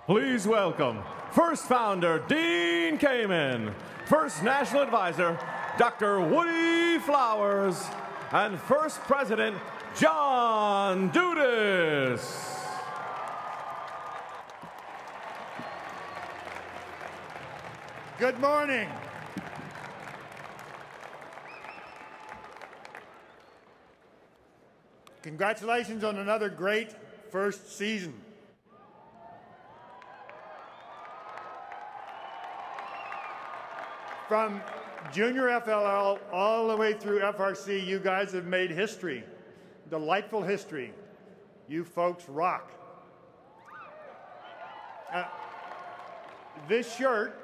Please welcome first founder Dean Kamen, first national advisor Dr. Woody Flowers, and first president John Dudas. Good morning. Congratulations on another great first season. From junior FLL all the way through FRC, you guys have made history, delightful history. You folks rock. This shirt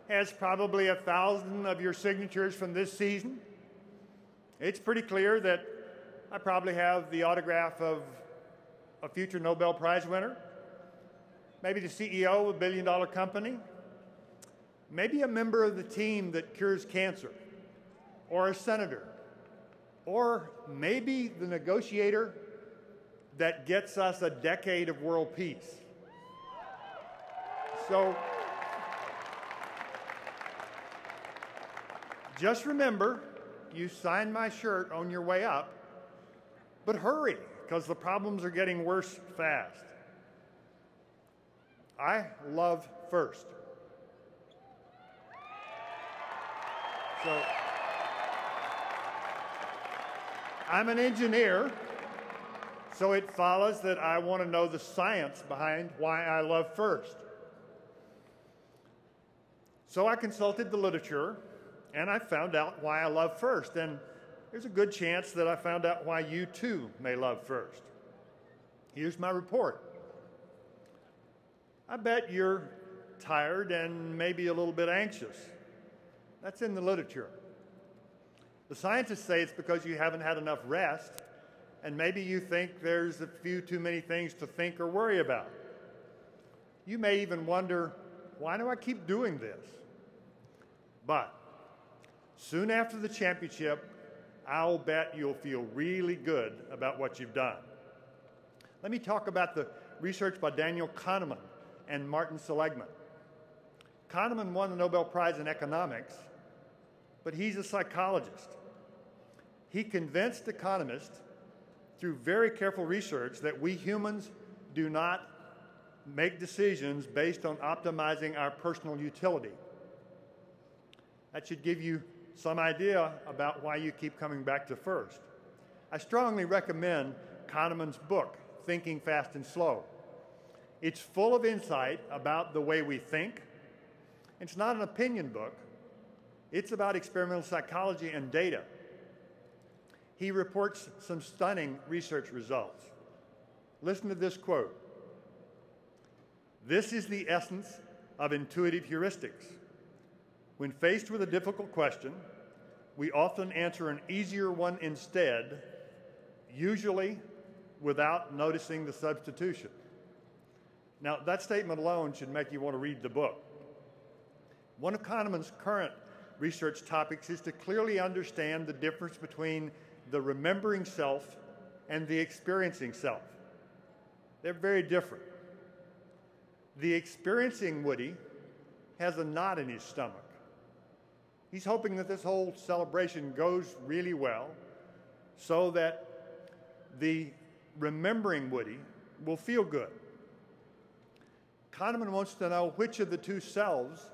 has probably 1,000 of your signatures from this season. It's pretty clear that I probably have the autograph of a future Nobel Prize winner, maybe the CEO of a billion-dollar company, maybe a member of the team that cures cancer, or a senator, or maybe the negotiator that gets us a decade of world peace. So just remember, you signed my shirt on your way up, but hurry, because the problems are getting worse fast. I love first. So, I'm an engineer, so it follows that I want to know the science behind why I love first. So I consulted the literature, and I found out why I love first, and there's a good chance that I found out why you too may love first. Here's my report. I bet you're tired and maybe a little bit anxious. That's in the literature. The scientists say it's because you haven't had enough rest, and maybe you think there's a few too many things to think or worry about. You may even wonder, why do I keep doing this? But soon after the championship, I'll bet you'll feel really good about what you've done. Let me talk about the research by Daniel Kahneman and Martin Seligman. Kahneman won the Nobel Prize in economics, but he's a psychologist. He convinced economists through very careful research that we humans do not make decisions based on optimizing our personal utility. That should give you some idea about why you keep coming back to first. I strongly recommend Kahneman's book, Thinking Fast and Slow. It's full of insight about the way we think. It's not an opinion book. It's about experimental psychology and data. He reports some stunning research results. Listen to this quote. "This is the essence of intuitive heuristics. When faced with a difficult question, we often answer an easier one instead, usually without noticing the substitution." Now, that statement alone should make you want to read the book. One of Kahneman's current research topics is to clearly understand the difference between the remembering self and the experiencing self. They're very different. The experiencing Woody has a knot in his stomach. He's hoping that this whole celebration goes really well so that the remembering Woody will feel good. Kahneman wants to know which of the two selves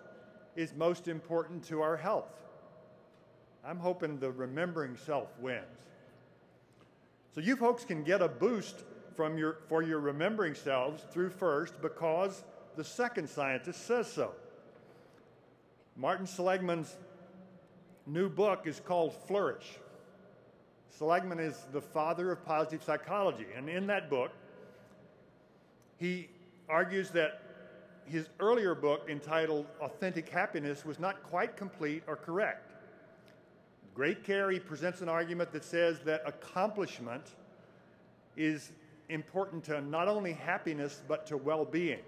is most important to our health. I'm hoping the remembering self wins. So you folks can get a boost for your remembering selves through first because the second scientist says so. Martin Seligman's new book is called Flourish. Seligman is the father of positive psychology, and in that book, he argues that his earlier book entitled Authentic Happiness was not quite complete or correct. With great care, he presents an argument that says that accomplishment is important to not only happiness, but to well-being.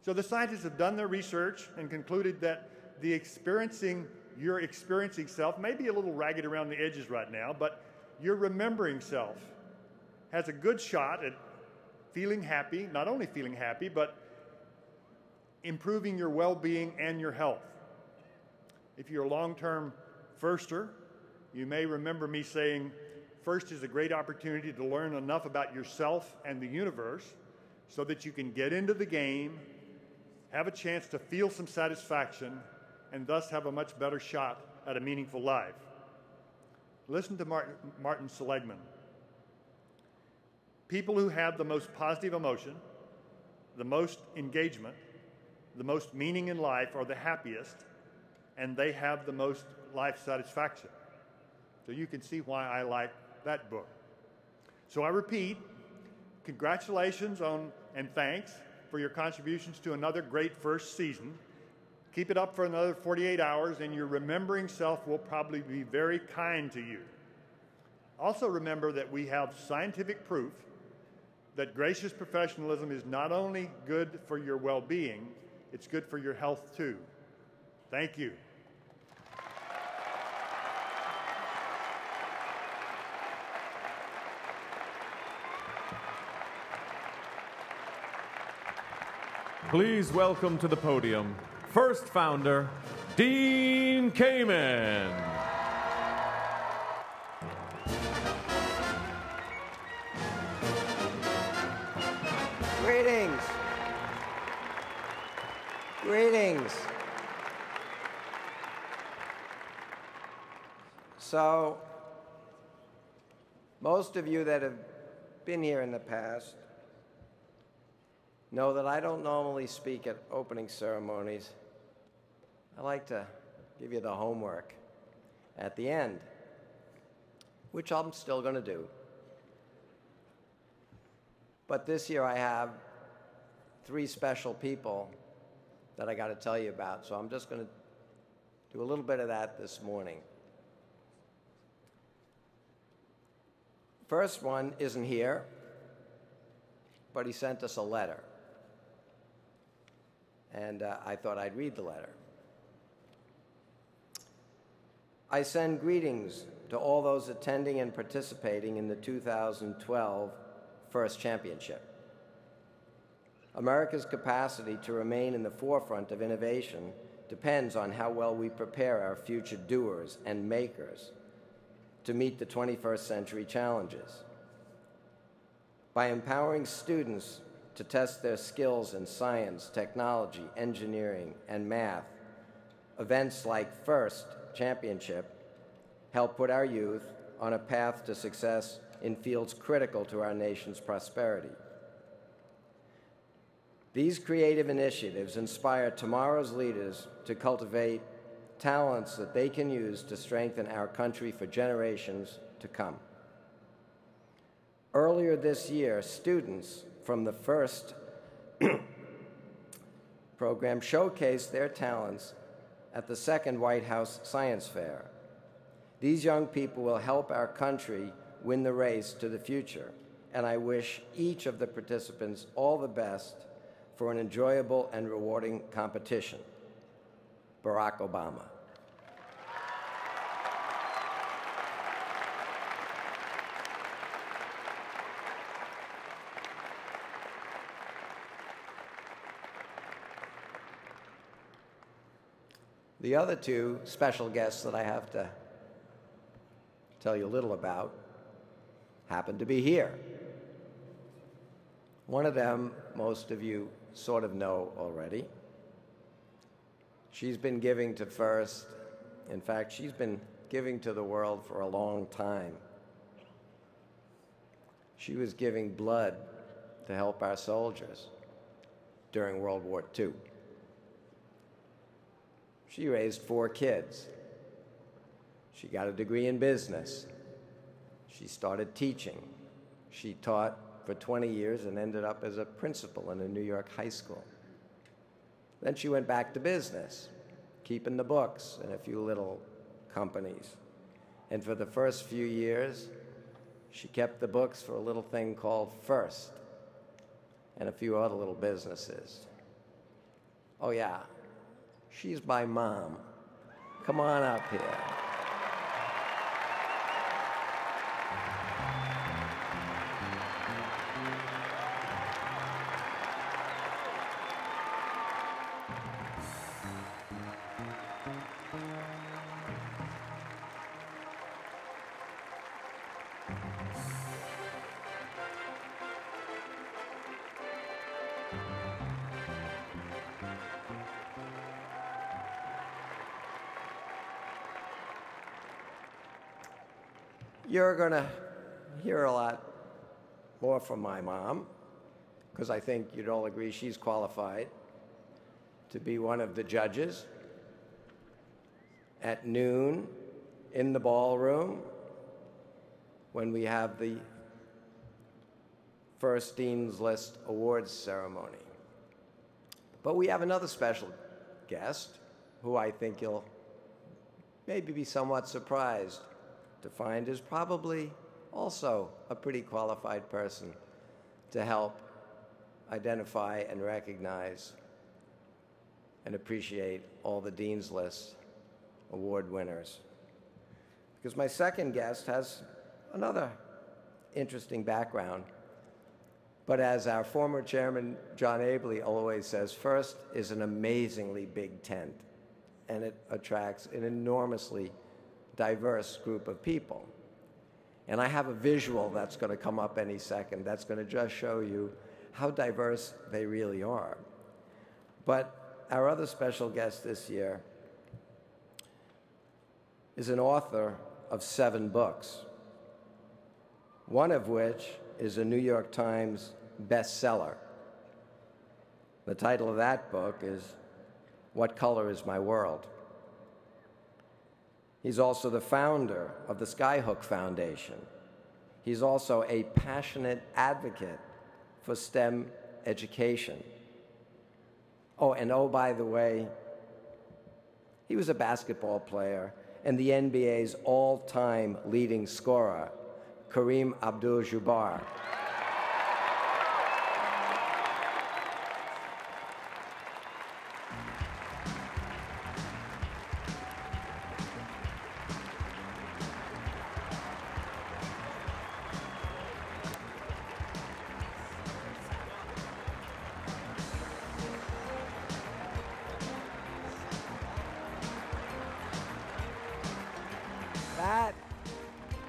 So the scientists have done their research and concluded that your experiencing self may be a little ragged around the edges right now, but your remembering self has a good shot at feeling happy, not only feeling happy, but improving your well-being and your health. If you're a long-term firster, you may remember me saying, first is a great opportunity to learn enough about yourself and the universe so that you can get into the game, have a chance to feel some satisfaction, and thus have a much better shot at a meaningful life. Listen to Martin Seligman. People who have the most positive emotion, the most engagement, the most meaning in life are the happiest, and they have the most life satisfaction. So you can see why I like that book. So I repeat, congratulations on and thanks for your contributions to another great first season. Keep it up for another 48 hours, and your remembering self will probably be very kind to you. Also remember that we have scientific proof that gracious professionalism is not only good for your well-being, it's good for your health too. Thank you. Please welcome to the podium, first founder, Dean Kamen. Greetings. Greetings. So, most of you that have been here in the past know that I don't normally speak at opening ceremonies. I like to give you the homework at the end, which I'm still going to do. But this year I have 3 special people that I got to tell you about, so I'm just going to do a little bit of that this morning. First one isn't here, but he sent us a letter. And I thought I'd read the letter. I send greetings to all those attending and participating in the 2012 FIRST Championship. America's capacity to remain in the forefront of innovation depends on how well we prepare our future doers and makers to meet the 21st century challenges. By empowering students to test their skills in science, technology, engineering, and math, events like FIRST Championship help put our youth on a path to success in fields critical to our nation's prosperity. These creative initiatives inspire tomorrow's leaders to cultivate talents that they can use to strengthen our country for generations to come. Earlier this year, students from the FIRST program showcased their talents at the second White House Science Fair. These young people will help our country win the race to the future, and I wish each of the participants all the best for an enjoyable and rewarding competition. Barack Obama. The other 2 special guests that I have to tell you a little about happen to be here. One of them, most of you sort of know already. She's been giving to FIRST. In fact, she's been giving to the world for a long time. She was giving blood to help our soldiers during World War II. She raised 4 kids. She got a degree in business. She started teaching. She taught for 20 years and ended up as a principal in a New York high school. Then she went back to business, keeping the books in a few little companies. And for the first few years, she kept the books for a little thing called FIRST and a few other little businesses. Oh yeah, she's my mom. Come on up here. you're going to hear a lot more from my mom, because I think you'd all agree she's qualified to be one of the judges. At noon in the ballroom, when we have the first Dean's List Awards ceremony. But we have another special guest who I think you'll maybe be somewhat surprised to find is probably also a pretty qualified person to help identify and recognize and appreciate all the Dean's List Award winners. Because my second guest has another interesting background. But as our former chairman, John Abley, always says, first is an amazingly big tent, and it attracts an enormously diverse group of people. And I have a visual that's going to come up any second that's going to just show you how diverse they really are. But our other special guest this year is an author of 7 books, one of which is a New York Times bestseller. The title of that book is What Color Is My World? He's also the founder of the Skyhook Foundation. He's also a passionate advocate for STEM education. Oh, by the way, he was a basketball player and the NBA's all-time leading scorer, Kareem Abdul-Jabbar.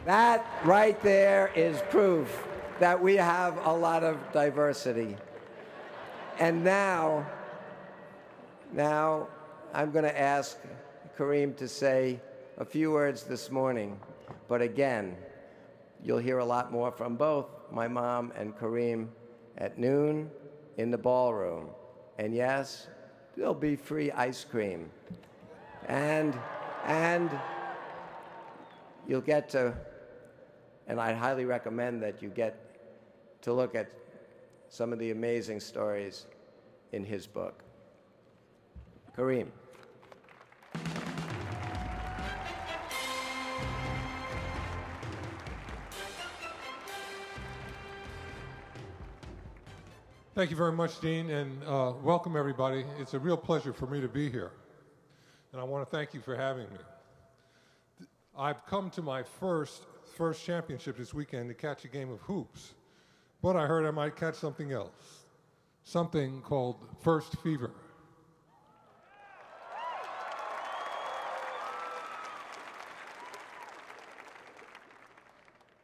That right there is proof that we have a lot of diversity. And now I'm going to ask Kareem to say a few words this morning. But again, you'll hear a lot more from both my mom and Kareem at noon in the ballroom. And yes, there'll be free ice cream. And you'll get to, and I highly recommend that you get to look at some of the amazing stories in his book. Kareem. Thank you very much, Dean, and welcome everybody. It's a real pleasure for me to be here, and I want to thank you for having me. I've come to my first championship this weekend to catch a game of hoops, but I heard I might catch something else, something called first fever.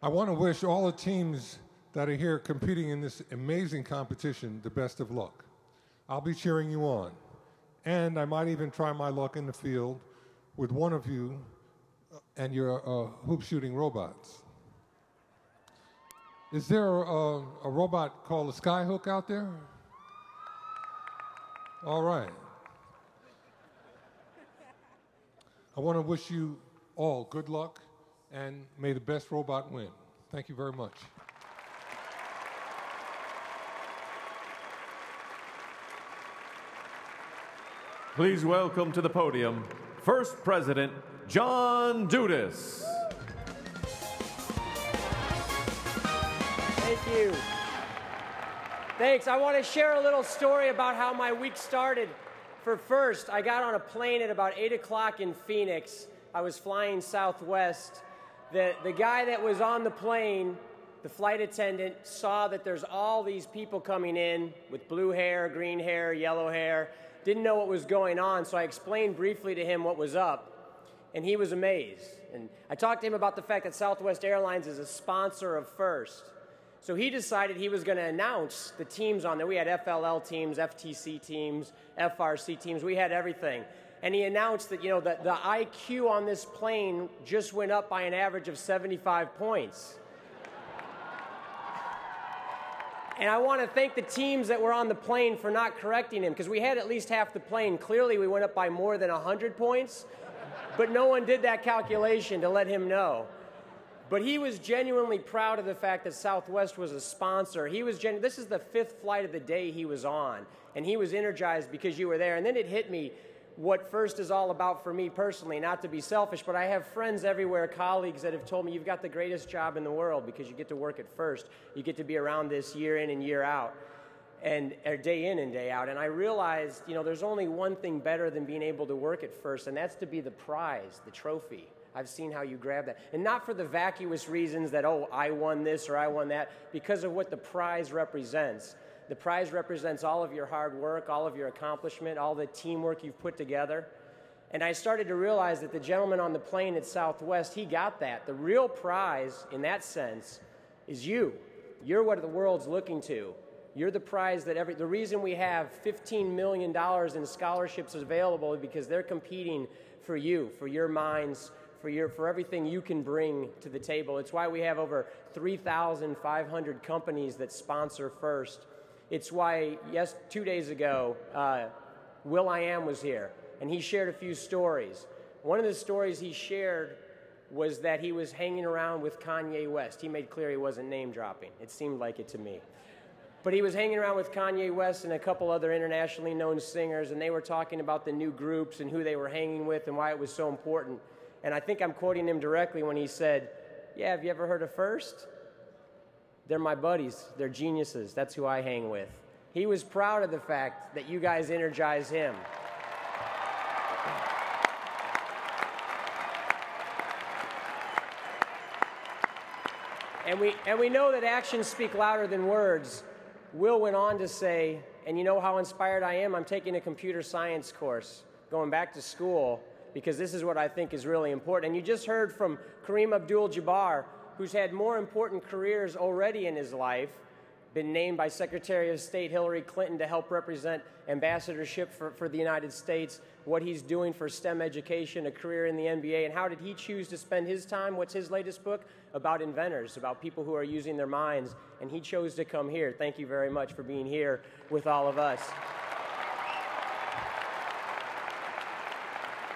I want to wish all the teams that are here competing in this amazing competition the best of luck. I'll be cheering you on, and I might even try my luck in the field with one of you and your hoop shooting robots. Is there a robot called a Skyhook out there? All right. I want to wish you all good luck, and may the best robot win. Thank you very much. Please welcome to the podium, First President John Dudas. Thank you. Thanks. I want to share a little story about how my week started. For first, I got on a plane at about 8 o'clock in Phoenix. I was flying Southwest. The guy that was on the plane, the flight attendant, saw that there's all these people coming in with blue hair, green hair, yellow hair. Didn't know what was going on, so I explained briefly to him what was up, and he was amazed. And I talked to him about the fact that Southwest Airlines is a sponsor of First. So he decided he was going to announce the teams on there. We had FLL teams, FTC teams, FRC teams. We had everything. and he announced that, you know, that the IQ on this plane just went up by an average of 75 points. And I want to thank the teams that were on the plane for not correcting him, because we had at least half the plane. Clearly, we went up by more than 100 points, but no one did that calculation to let him know. But he was genuinely proud of the fact that Southwest was a sponsor. This is the 5th flight of the day he was on, and he was energized because you were there. And then it hit me what FIRST is all about for me personally, not to be selfish, but I have friends everywhere, colleagues that have told me, you've got the greatest job in the world because you get to work at FIRST. You get to be around this year in and year out, or day in and day out. And I realized, you know, there's only one thing better than being able to work at FIRST, and that's to be the prize, the trophy. I've seen how you grab that. And not for the vacuous reasons that, oh, I won this or I won that, because of what the prize represents. The prize represents all of your hard work, all of your accomplishment, all the teamwork you've put together. And I started to realize that the gentleman on the plane at Southwest, he got that. The real prize, in that sense, is you. You're what the world's looking to. You're the prize that the reason we have $15 million in scholarships available is because they're competing for you, for your minds, for everything you can bring to the table. It's why we have over 3,500 companies that sponsor FIRST. It's why, 2 days ago, will.i.am was here, and he shared a few stories. One of the stories he shared was that he was hanging around with Kanye West. He made clear he wasn't name-dropping. It seemed like it to me. But he was hanging around with Kanye West and a couple other internationally known singers, and they were talking about the new groups and who they were hanging with and why it was so important. And I think I'm quoting him directly when he said, yeah, have you ever heard of FIRST? They're my buddies. They're geniuses. That's who I hang with. He was proud of the fact that you guys energize him. And we know that actions speak louder than words. Will went on to say, and you know how inspired I am? I'm taking a computer science course, going back to school, because this is what I think is really important. And you just heard from Kareem Abdul-Jabbar, who's had more important careers already in his life, been named by Secretary of State Hillary Clinton to help represent ambassadorship for the United States, what he's doing for STEM education, a career in the NBA, and how did he choose to spend his time? What's his latest book? About inventors, about people who are using their minds, and he chose to come here. Thank you very much for being here with all of us.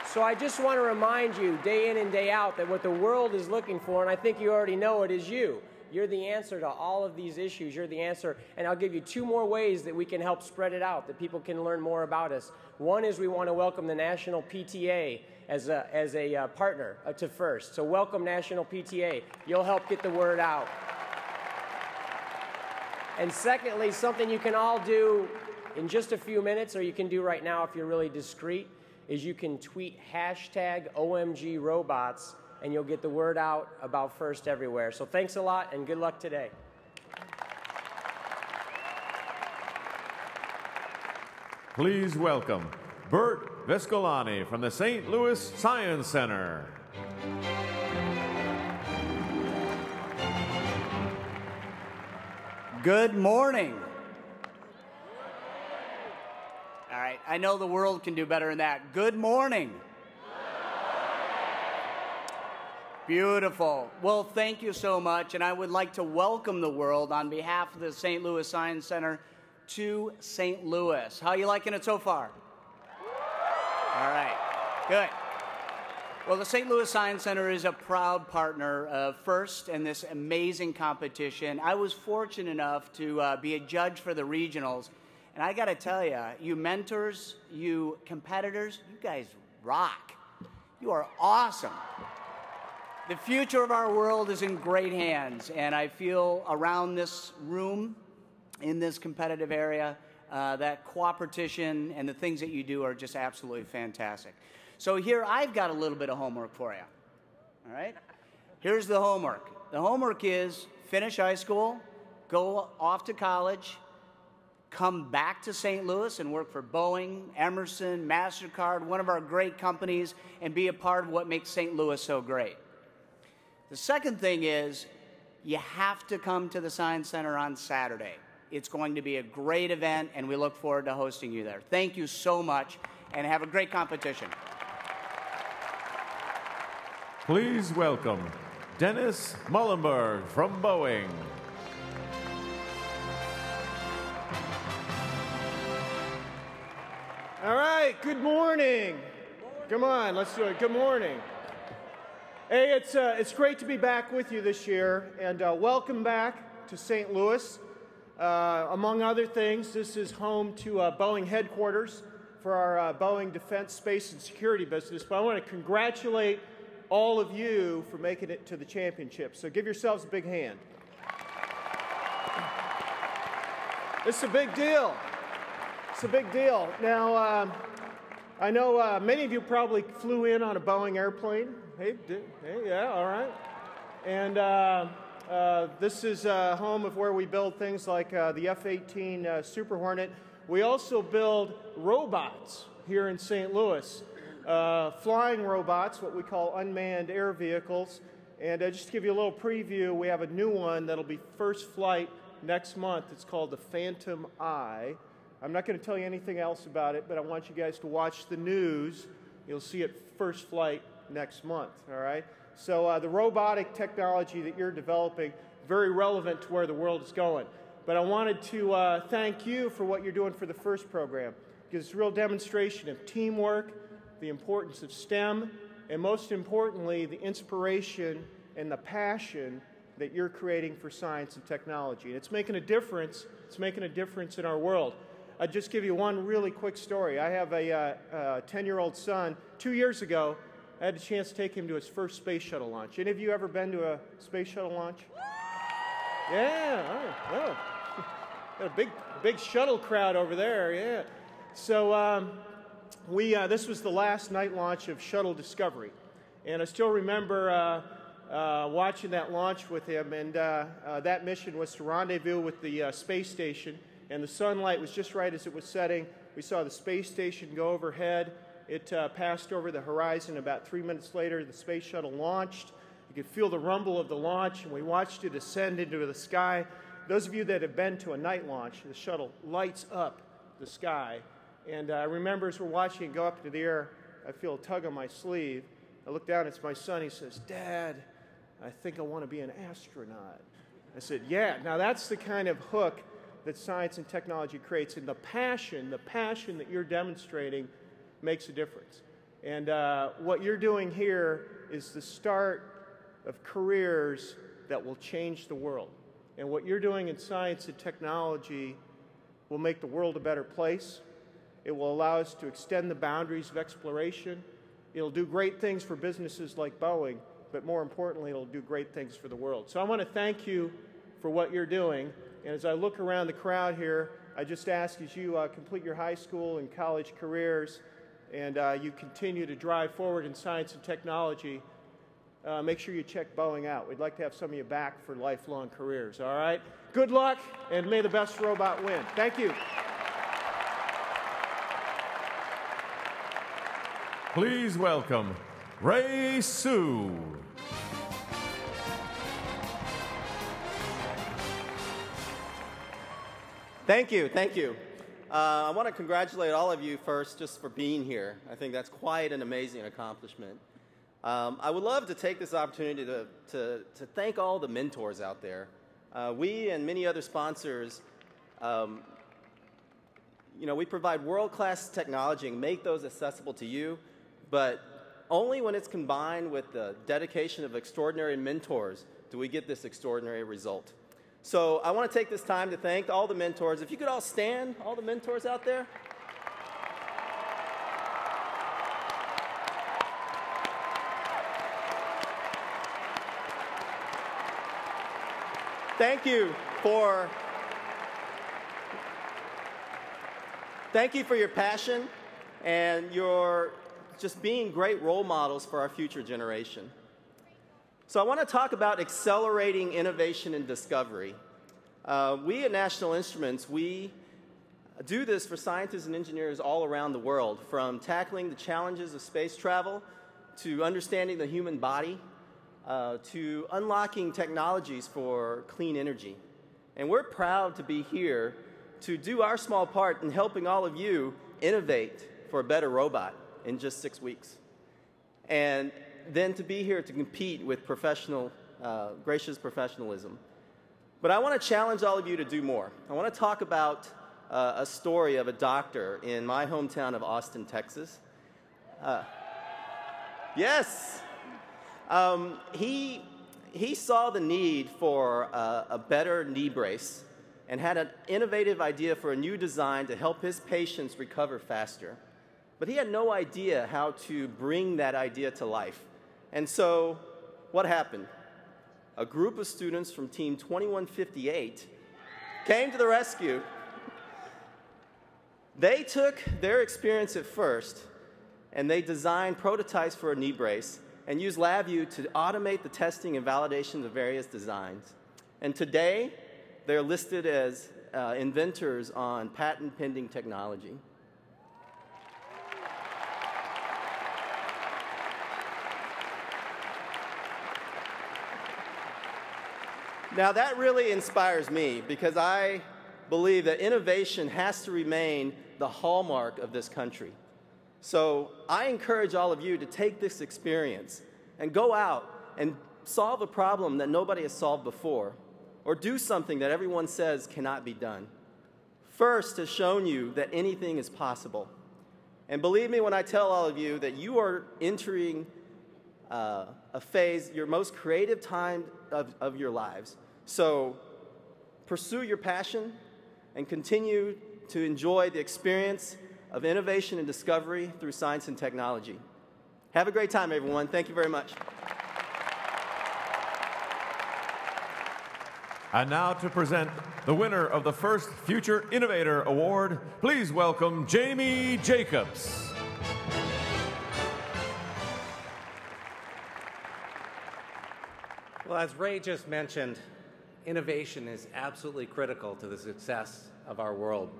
So I just want to remind you, day in and day out, that what the world is looking for, and I think you already know it, is you. You're the answer to all of these issues. You're the answer. And I'll give you 2 more ways that we can help spread it out, that people can learn more about us. One is we want to welcome the National PTA as a partner to FIRST. So welcome, National PTA. You'll help get the word out. And secondly, something you can all do in just a few minutes, or you can do right now if you're really discreet, is you can tweet #OMGRobots, and you'll get the word out about FIRST everywhere. So thanks a lot, and good luck today. Please welcome Bert Vescolani from the St. Louis Science Center. Good morning. All right, I know the world can do better than that. Good morning. Beautiful. Well, thank you so much, and I would like to welcome the world on behalf of the St. Louis Science Center to St. Louis. How are you liking it so far? All right, good. Well, the St. Louis Science Center is a proud partner of FIRST in this amazing competition. I was fortunate enough to be a judge for the regionals, and I got to tell you, you mentors, you competitors, you guys rock. You are awesome. The future of our world is in great hands, and I feel around this room, in this competitive area, that cooperation and the things that you do are just absolutely fantastic. So here, I've got a little bit of homework for you, all right? Here's the homework. The homework is finish high school, go off to college, come back to St. Louis and work for Boeing, Emerson, MasterCard, one of our great companies, and be a part of what makes St. Louis so great. The second thing is you have to come to the Science Center on Saturday. It's going to be a great event, and we look forward to hosting you there. Thank you so much. and have a great competition. Please welcome Dennis Mullenberg from Boeing. All right, good morning. Come on, let's do it. Good morning. Hey, it's great to be back with you this year, and welcome back to St. Louis. Among other things, this is home to Boeing headquarters for our Boeing Defense, Space, and Security business. But I want to congratulate all of you for making it to the championship. So give yourselves a big hand. It's a big deal. It's a big deal. Now, I know many of you probably flew in on a Boeing airplane. Hey, yeah, all right. And this is home of where we build things like the F-18 Super Hornet. We also build robots here in St. Louis, flying robots, what we call unmanned air vehicles. And just to give you a little preview, we have a new one that'll be first flight next month. It's called the Phantom Eye. I'm not going to tell you anything else about it, but I want you guys to watch the news. You'll see it first flight next month, all right? So the robotic technology that you're developing, very relevant to where the world is going. But I wanted to thank you for what you're doing for the first program, because it's a real demonstration of teamwork, the importance of STEM, and most importantly, the inspiration and the passion that you're creating for science and technology. And it's making a difference. It's making a difference in our world. I'll just give you one really quick story. I have a 10-year-old son. 2 years ago, I had a chance to take him to his first space shuttle launch. Any of you ever been to a space shuttle launch? Yeah, oh. Got a big shuttle crowd over there, yeah. So this was the last night launch of Shuttle Discovery. And I still remember watching that launch with him, and that mission was to rendezvous with the space station, and the sunlight was just right as it was setting. We saw the space station go overhead. It passed over the horizon. About 3 minutes later, the space shuttle launched. You could feel the rumble of the launch, and we watched it ascend into the sky. Those of you that have been to a night launch, the shuttle lights up the sky. And I remember as we're watching it go up into the air, I feel a tug on my sleeve. I look down, it's my son. He says, "Dad, I think I want to be an astronaut." I said, "Yeah." Now that's the kind of hook that science and technology creates, and the passion that you're demonstrating makes a difference. And what you're doing here is the start of careers that will change the world. And what you're doing in science and technology will make the world a better place. It will allow us to extend the boundaries of exploration. It'll do great things for businesses like Boeing, but more importantly, it'll do great things for the world. So I want to thank you for what you're doing. And as I look around the crowd here, I just ask as you complete your high school and college careers and you continue to drive forward in science and technology, make sure you check Boeing out. We'd like to have some of you back for lifelong careers, all right? Good luck, and may the best robot win. Thank you. Please welcome Ray Sue. Thank you, thank you. I want to congratulate all of you first just for being here. I think that's quite an amazing accomplishment. I would love to take this opportunity to thank all the mentors out there. We and many other sponsors, we provide world-class technology and make those accessible to you, but only when it's combined with the dedication of extraordinary mentors do we get this extraordinary result. So I want to take this time to thank all the mentors. If you could all stand, all the mentors out there. Thank you for your passion and your just being great role models for our future generation. So I want to talk about accelerating innovation and discovery. We at National Instruments, we do this for scientists and engineers all around the world, from tackling the challenges of space travel to understanding the human body to unlocking technologies for clean energy. And we're proud to be here to do our small part in helping all of you innovate for a better robot in just 6 weeks. And then to be here to compete with gracious professionalism. But I want to challenge all of you to do more. I want to talk about a story of a doctor in my hometown of Austin, Texas. Yes. He saw the need for a better knee brace and had an innovative idea for a new design to help his patients recover faster. But he had no idea how to bring that idea to life. And so what happened? A group of students from Team 2158 came to the rescue. They took their experience at first, and they designed prototypes for a knee brace and used LabVIEW to automate the testing and validation of various designs. And today, they're listed as inventors on patent-pending technology. Now, that really inspires me because I believe that innovation has to remain the hallmark of this country. So I encourage all of you to take this experience and go out and solve a problem that nobody has solved before, or do something that everyone says cannot be done. FIRST has shown you that anything is possible. And believe me when I tell all of you that you are entering a phase, your most creative time of your lives. So pursue your passion and continue to enjoy the experience of innovation and discovery through science and technology. Have a great time, everyone. Thank you very much. And now to present the winner of the first Future Innovator Award, please welcome Jamie Jacobs. Well, as Ray just mentioned, innovation is absolutely critical to the success of our world.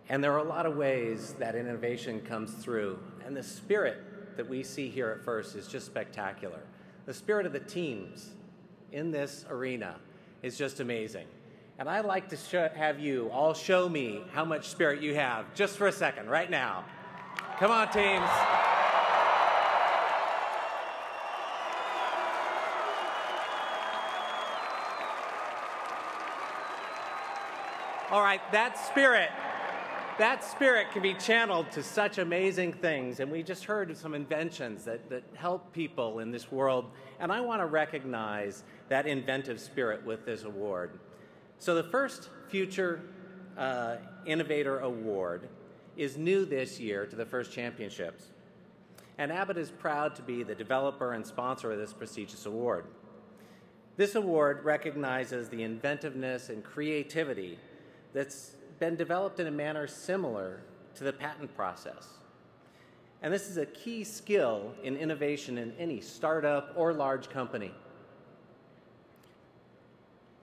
And there are a lot of ways that innovation comes through. And the spirit that we see here at FIRST is just spectacular. The spirit of the teams in this arena is just amazing. And I'd like to have you all show me how much spirit you have just for a second, right now. Come on, teams. All right, that spirit can be channeled to such amazing things. And we just heard of some inventions that help people in this world. And I want to recognize that inventive spirit with this award. So the first Future Innovator Award is new this year to the FIRST Championships. And Abbott is proud to be the developer and sponsor of this prestigious award. This award recognizes the inventiveness and creativity that's been developed in a manner similar to the patent process. And this is a key skill in innovation in any startup or large company.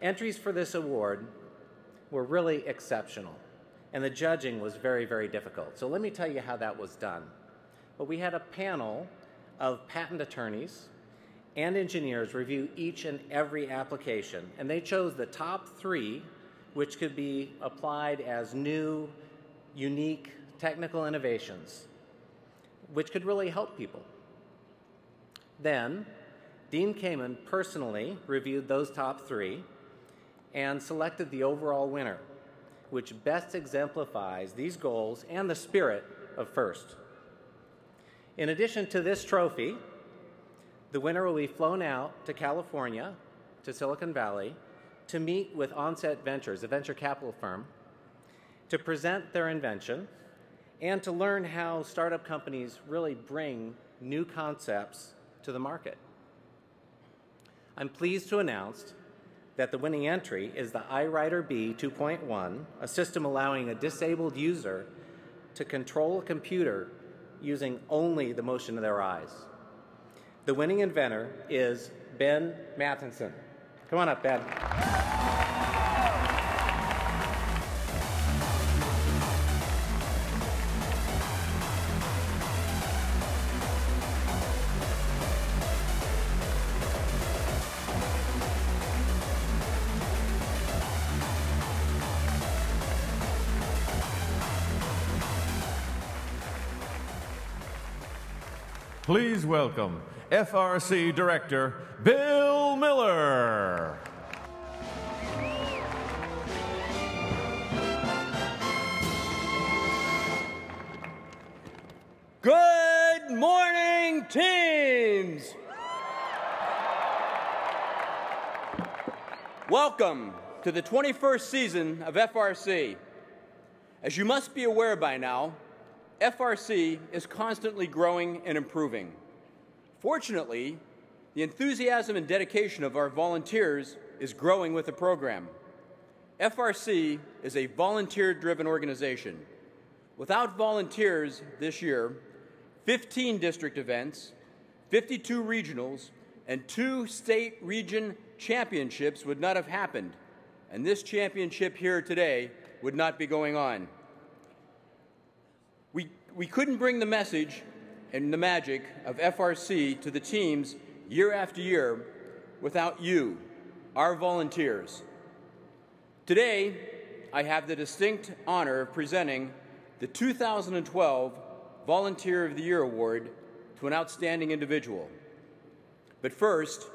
Entries for this award were really exceptional, and the judging was very, very difficult. So let me tell you how that was done. Well, we had a panel of patent attorneys and engineers review each and every application, and they chose the top 3 which could be applied as new, unique technical innovations, which could really help people. Then, Dean Kamen personally reviewed those top 3 and selected the overall winner, which best exemplifies these goals and the spirit of FIRST. In addition to this trophy, the winner will be flown out to California, to Silicon Valley, to meet with Onset Ventures, a venture capital firm, to present their invention and to learn how startup companies really bring new concepts to the market. I'm pleased to announce that the winning entry is the iWriter B 2.1, a system allowing a disabled user to control a computer using only the motion of their eyes. The winning inventor is Ben Matheson. Come on up, Ben. Please welcome FRC Director Bill Miller. Good morning, teams! Welcome to the 21st season of FRC. As you must be aware by now, FRC is constantly growing and improving. Fortunately, the enthusiasm and dedication of our volunteers is growing with the program. FRC is a volunteer-driven organization. Without volunteers this year, 15 district events, 52 regionals, and 2 state region championships would not have happened, and this championship here today would not be going on. We couldn't bring the message and the magic of FRC to the teams year after year without you, our volunteers. Today, I have the distinct honor of presenting the 2012 Volunteer of the Year Award to an outstanding individual. But first,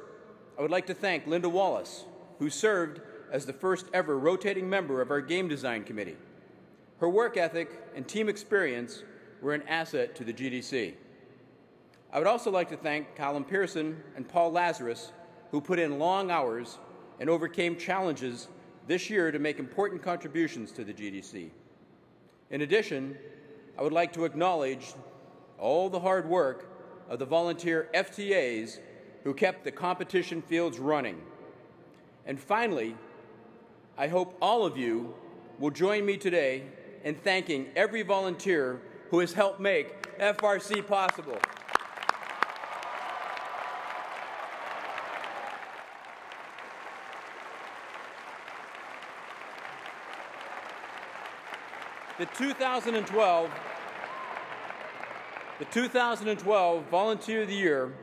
I would like to thank Linda Wallace, who served as the first ever rotating member of our Game Design Committee. Her work ethic and team experience were an asset to the GDC. I would also like to thank Colin Pearson and Paul Lazarus, who put in long hours and overcame challenges this year to make important contributions to the GDC. In addition, I would like to acknowledge all the hard work of the volunteer FTAs who kept the competition fields running. And finally, I hope all of you will join me today in thanking every volunteer who has helped make FRC possible. The 2012 Volunteer of the Year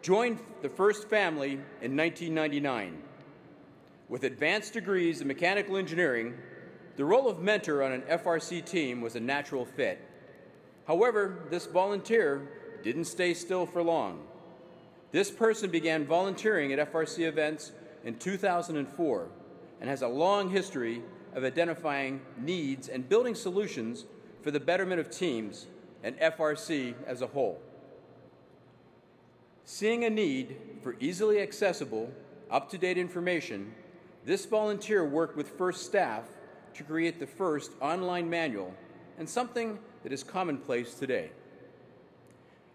joined the first family in 1999. With advanced degrees in mechanical engineering, the role of mentor on an FRC team was a natural fit. However, this volunteer didn't stay still for long. This person began volunteering at FRC events in 2004 and has a long history of identifying needs and building solutions for the betterment of teams and FRC as a whole. Seeing a need for easily accessible, up-to-date information, this volunteer worked with FIRST staff to create the first online manual and something that is commonplace today.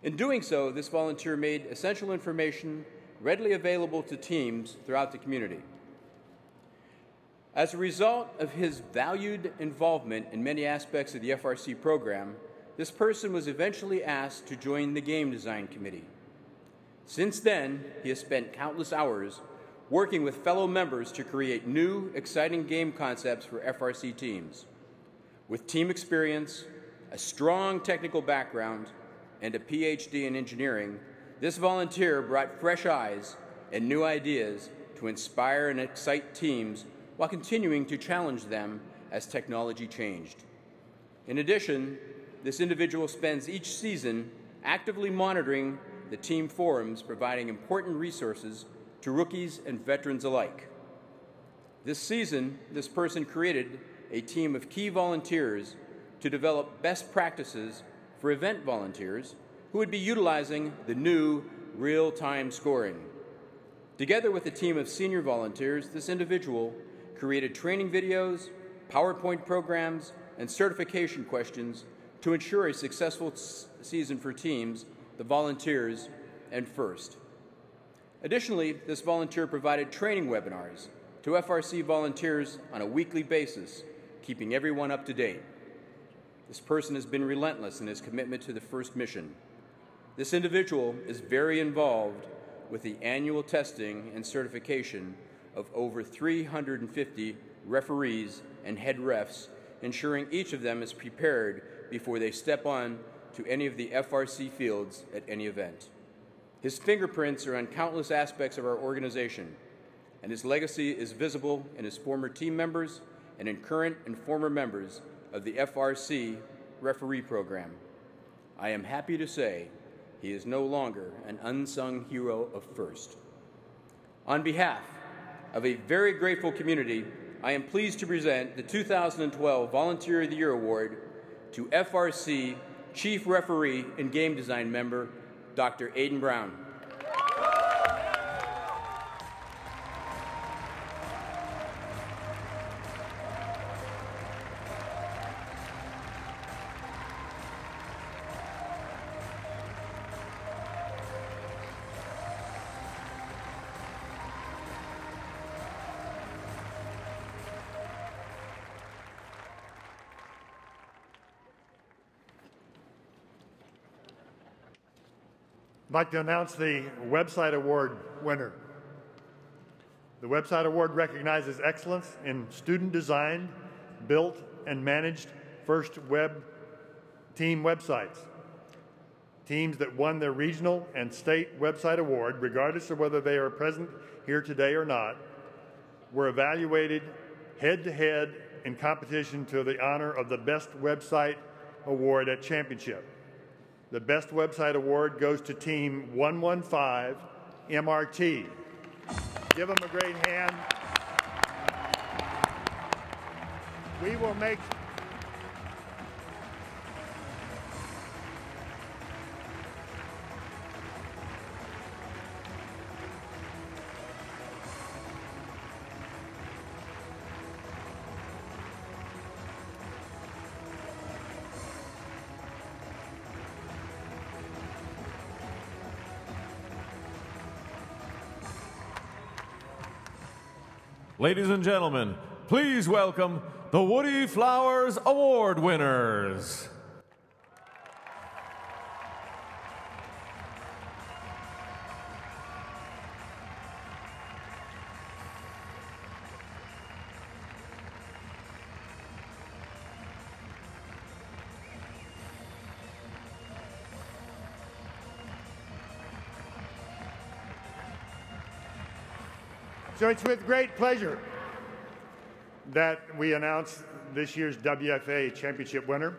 In doing so, this volunteer made essential information readily available to teams throughout the community. As a result of his valued involvement in many aspects of the FRC program, this person was eventually asked to join the Game Design Committee. Since then, he has spent countless hours working with fellow members to create new, exciting game concepts for FRC teams. With team experience, a strong technical background, and a PhD in engineering, this volunteer brought fresh eyes and new ideas to inspire and excite teams while continuing to challenge them as technology changed. In addition, this individual spends each season actively monitoring the team forums, providing important resources to rookies and veterans alike. This season, this person created a team of key volunteers to develop best practices for event volunteers who would be utilizing the new real-time scoring. Together with a team of senior volunteers, this individual created training videos, PowerPoint programs, and certification questions to ensure a successful season for teams, the volunteers, and FIRST. Additionally, this volunteer provided training webinars to FRC volunteers on a weekly basis, keeping everyone up to date. This person has been relentless in his commitment to the FIRST mission. This individual is very involved with the annual testing and certification of over 350 referees and head refs, ensuring each of them is prepared before they step on to any of the FRC fields at any event. His fingerprints are on countless aspects of our organization, and his legacy is visible in his former team members and in current and former members of the FRC referee program. I am happy to say he is no longer an unsung hero of FIRST. On behalf of a very grateful community, I am pleased to present the 2012 Volunteer of the Year Award to FRC Chief Referee and Game Design Member, Dr. Aiden Brown. I'd like to announce the Website Award winner. The Website Award recognizes excellence in student-designed, built, and managed FIRST web team websites. Teams that won their regional and state website award, regardless of whether they are present here today or not, were evaluated head-to-head in competition to the honor of the Best Website Award at Championship. The Best Website Award goes to Team 115 MRT. Give them a great hand. We will make Ladies and gentlemen, please welcome the Woody Flowers Award winners. So it's with great pleasure that we announce this year's WFA Championship winner.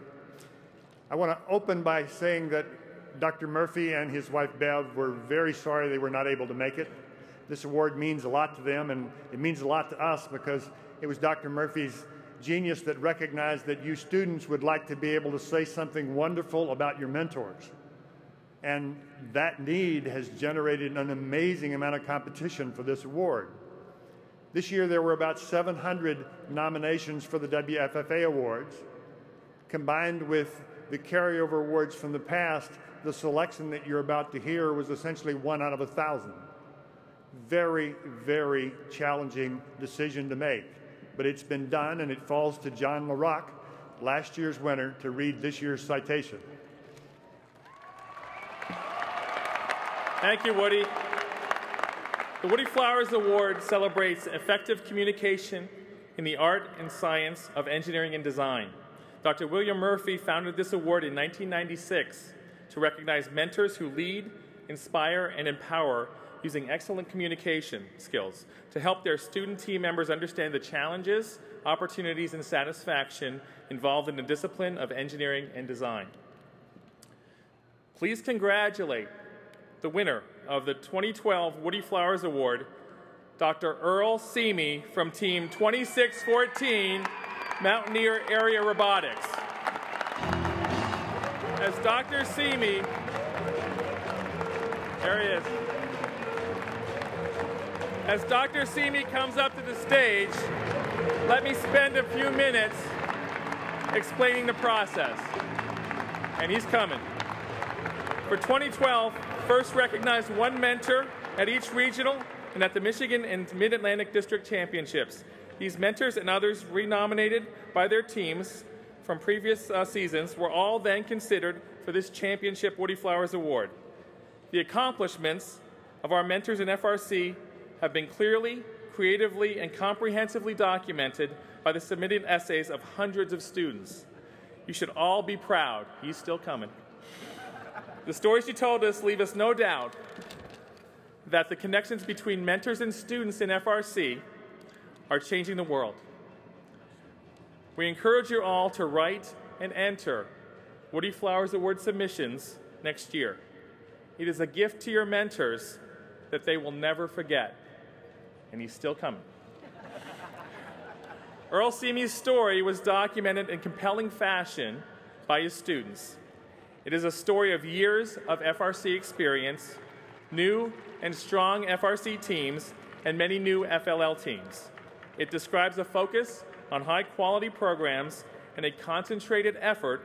I want to open by saying that Dr. Murphy and his wife Bev were very sorry they were not able to make it. This award means a lot to them, and it means a lot to us because it was Dr. Murphy's genius that recognized that you students would like to be able to say something wonderful about your mentors. And that need has generated an amazing amount of competition for this award. This year there were about 700 nominations for the WFFA Awards. Combined with the carryover awards from the past, the selection that you're about to hear was essentially 1 out of 1,000. Very, very challenging decision to make. But it's been done, and it falls to John LaRock, last year's winner, to read this year's citation. Thank you, Woody. The Woody Flowers Award celebrates effective communication in the art and science of engineering and design. Dr. William Murphy founded this award in 1996 to recognize mentors who lead, inspire, and empower using excellent communication skills to help their student team members understand the challenges, opportunities, and satisfaction involved in the discipline of engineering and design. Please congratulate the winner of the 2012 Woody Flowers Award, Dr. Earl Seamy from Team 2614, Mountaineer Area Robotics. As Dr. Seamy, there he is. As Dr. Seamy comes up to the stage, let me spend a few minutes explaining the process. And he's coming. For 2012, FIRST recognized one mentor at each regional and at the Michigan and Mid-Atlantic District Championships. These mentors and others renominated by their teams from previous seasons were all then considered for this Championship Woody Flowers Award. The accomplishments of our mentors in FRC have been clearly, creatively, and comprehensively documented by the submitted essays of hundreds of students. You should all be proud. He's still coming. The stories you told us leave us no doubt that the connections between mentors and students in FRC are changing the world. We encourage you all to write and enter Woody Flowers Award submissions next year. It is a gift to your mentors that they will never forget. And he's still coming. Earl Seamy's story was documented in compelling fashion by his students. It is a story of years of FRC experience, new and strong FRC teams, and many new FLL teams. It describes a focus on high-quality programs and a concentrated effort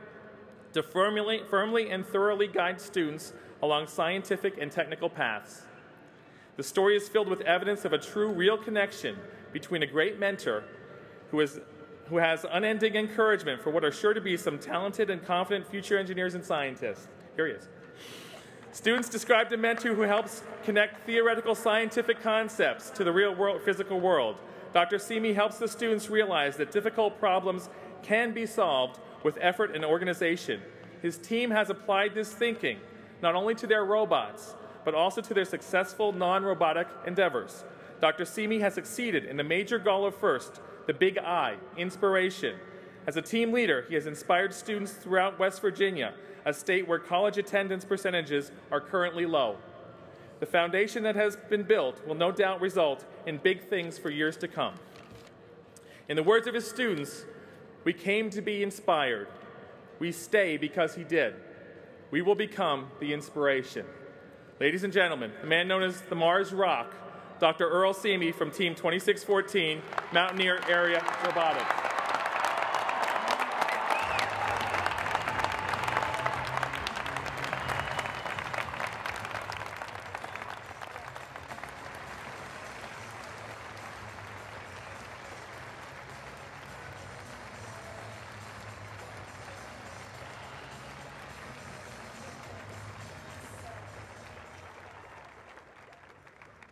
to firmly and thoroughly guide students along scientific and technical paths. The story is filled with evidence of a true, real connection between a great mentor who has unending encouragement for what are sure to be some talented and confident future engineers and scientists. Here he is. Students described a mentor who helps connect theoretical scientific concepts to the real world, physical world. Dr. Seamy helps the students realize that difficult problems can be solved with effort and organization. His team has applied this thinking not only to their robots, but also to their successful non-robotic endeavors. Dr. Seamy has succeeded in the major goal of FIRST, the big I, inspiration. As a team leader, he has inspired students throughout West Virginia, a state where college attendance percentages are currently low. The foundation that has been built will no doubt result in big things for years to come. In the words of his students, we came to be inspired. We stay because he did. We will become the inspiration. Ladies and gentlemen, the man known as the Mars Rock, Dr. Earl Seamy from Team 2614, Mountaineer Area Robotics.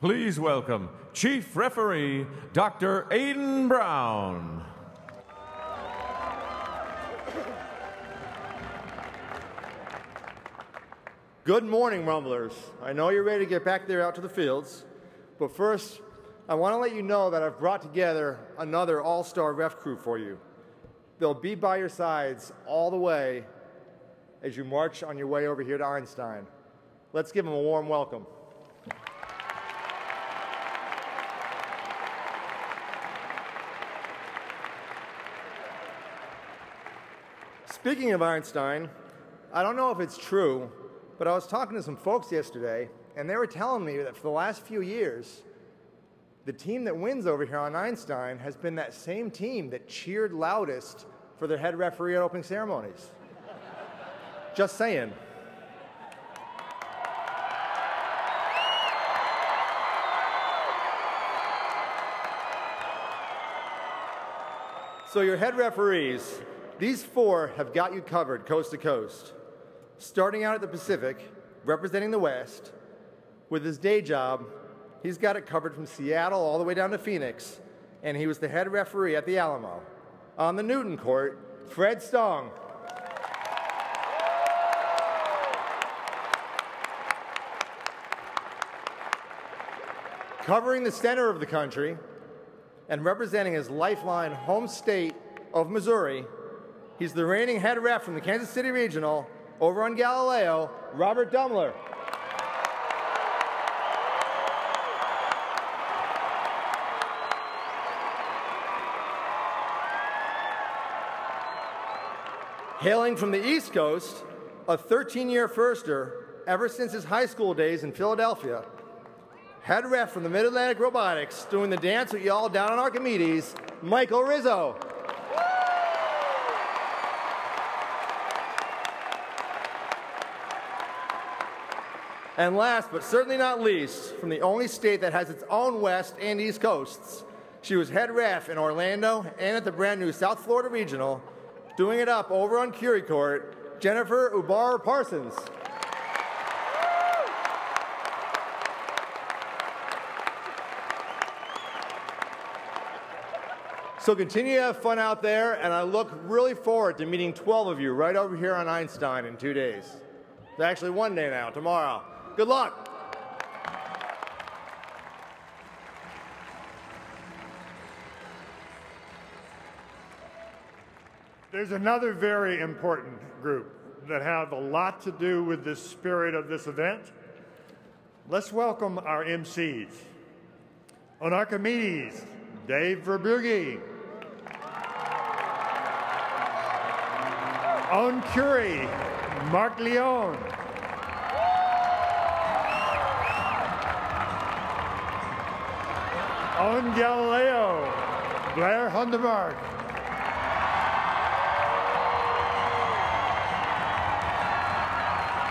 Please welcome Chief Referee, Dr. Aiden Brown. Good morning, Rumblers. I know you're ready to get back there out to the fields, but first, I want to let you know that I've brought together another all-star ref crew for you. They'll be by your sides all the way as you march on your way over here to Einstein. Let's give them a warm welcome. Speaking of Einstein, I don't know if it's true, but I was talking to some folks yesterday, and they were telling me that for the last few years, the team that wins over here on Einstein has been that same team that cheered loudest for their head referee at opening ceremonies. Just saying. So your head referees, these four have got you covered coast to coast. Starting out at the Pacific, representing the West, with his day job, he's got it covered from Seattle all the way down to Phoenix, and he was the head referee at the Alamo. On the Newton court, Fred Stong. Covering the center of the country and representing his lifeline home state of Missouri, he's the reigning head ref from the Kansas City Regional, over on Galileo, Robert Dumler. Hailing from the East Coast, a 13-year firster ever since his high school days in Philadelphia, head ref from the Mid-Atlantic Robotics, doing the dance with y'all down on Archimedes, Michael Rizzo. And last, but certainly not least, from the only state that has its own West and East Coasts, she was head ref in Orlando and at the brand new South Florida Regional, doing it up over on Curie Court, Jennifer Ubar Parsons. So continue to have fun out there, and I look really forward to meeting 12 of you right over here on Einstein in 2 days. It's actually 1 day now, tomorrow. Good luck. There's another very important group that have a lot to do with the spirit of this event, Let's welcome our MCs. On Archimedes, Dave Verbrugge. On Curie, Mark Leon. On Galileo, Blair Hundemark.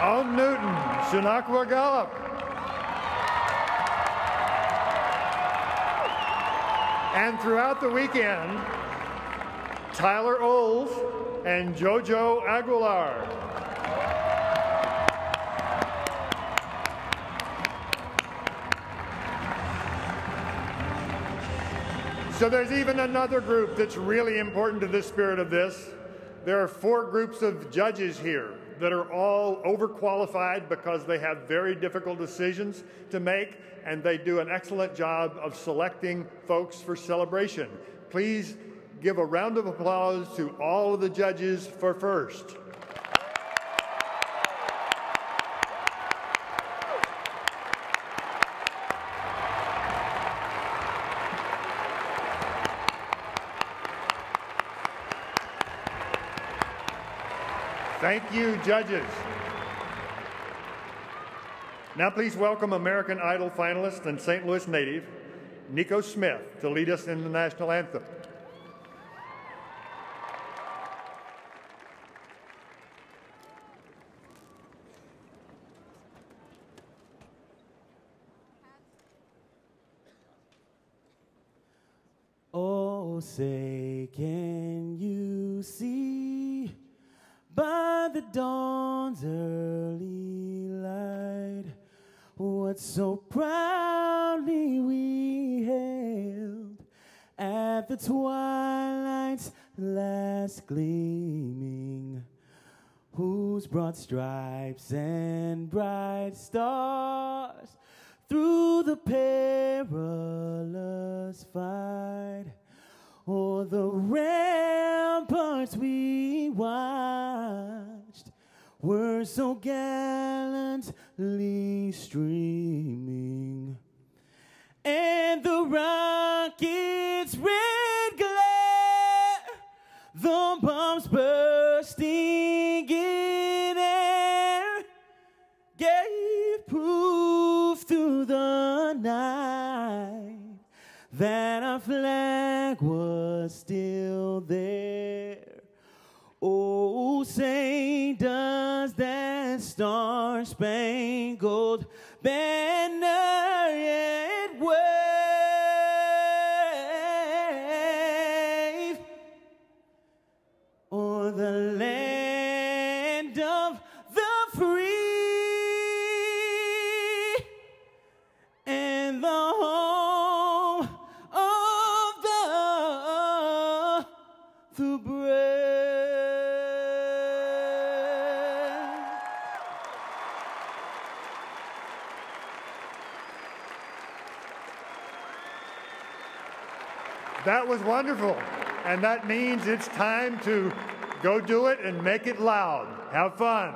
On Newton, Shanakwa Gallup. And throughout the weekend, Tyler Oles and Jojo Aguilar. So there's even another group that's really important to the spirit of this. There are 4 groups of judges here that are all overqualified because they have very difficult decisions to make, and they do an excellent job of selecting folks for celebration. Please give a round of applause to all of the judges for first. Thank you, judges. Now please welcome American Idol finalist and St. Louis native, Nico Smith, to lead us in the national anthem. Oh, say, can you see by the dawn's early light what so proudly we hailed at the twilight's last gleaming, whose broad stripes and bright stars through the perilous fight o'er the ramparts we watched were so gallantly streaming, and the rocket's red glare, the bombs bursting in air, gave proof through the night that our flag was still there. Oh, say does that star-spangled banner yet wave o'er the land of the free and the home of the brave. That was wonderful. And that means it's time to go do it and make it loud. Have fun.